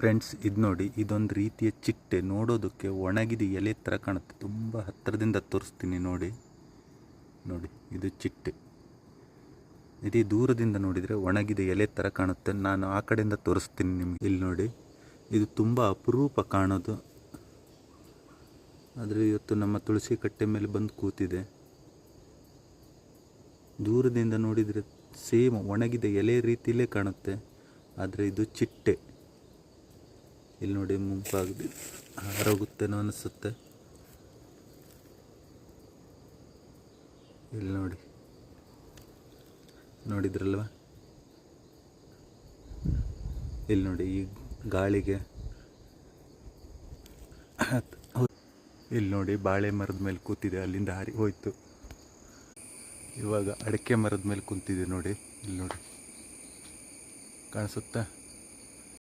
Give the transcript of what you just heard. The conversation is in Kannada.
ಫ್ರೆಂಡ್ಸ್, ಇದು ನೋಡಿ, ಇದೊಂದು ರೀತಿಯ ಚಿಟ್ಟೆ. ನೋಡೋದಕ್ಕೆ ಒಣಗಿದ ಎಲೆ ಥರ ಕಾಣುತ್ತೆ. ತುಂಬ ಹತ್ತಿರದಿಂದ ತೋರಿಸ್ತೀನಿ ನೋಡಿ. ನೋಡಿ, ಇದು ಚಿಟ್ಟೆ. ಇದೇ ದೂರದಿಂದ ನೋಡಿದರೆ ಒಣಗಿದ ಎಲೆ ಥರ ಕಾಣುತ್ತೆ. ನಾನು ಆ ಕಡೆಯಿಂದ ತೋರಿಸ್ತೀನಿ ನಿಮಗೆ. ಇಲ್ಲಿ ನೋಡಿ, ಇದು ತುಂಬ ಅಪರೂಪ ಕಾಣೋದು. ಆದರೆ ಇವತ್ತು ನಮ್ಮ ತುಳಸಿ ಕಟ್ಟೆ ಮೇಲೆ ಬಂದು ಕೂತಿದೆ. ದೂರದಿಂದ ನೋಡಿದರೆ ಸೇಮ್ ಒಣಗಿದ ಎಲೆ ರೀತಿಯಲ್ಲೇ ಕಾಣುತ್ತೆ. ಆದರೆ ಇದು ಚಿಟ್ಟೆ. ಇಲ್ಲಿ ನೋಡಿ, ಮುಂಪಾಗಿದೆ, ಹಾರೋಗುತ್ತೇನೋ ಅನಿಸುತ್ತೆ. ಇಲ್ಲಿ ನೋಡಿ, ನೋಡಿದ್ರಲ್ವ? ಇಲ್ಲಿ ನೋಡಿ, ಈ ಗಾಳಿಗೆ ಇಲ್ಲಿ ನೋಡಿ, ಬಾಳೆ ಮರದ ಮೇಲೆ ಕೂತಿದೆ. ಅಲ್ಲಿಂದ ಹಾರಿ ಹೋಯ್ತು. ಇವಾಗ ಅಡಿಕೆ ಮರದ ಮೇಲೆ ಕುಂತಿದೆ ನೋಡಿ. ಇಲ್ಲಿ ನೋಡಿ, ಕಾಣಿಸುತ್ತಾ?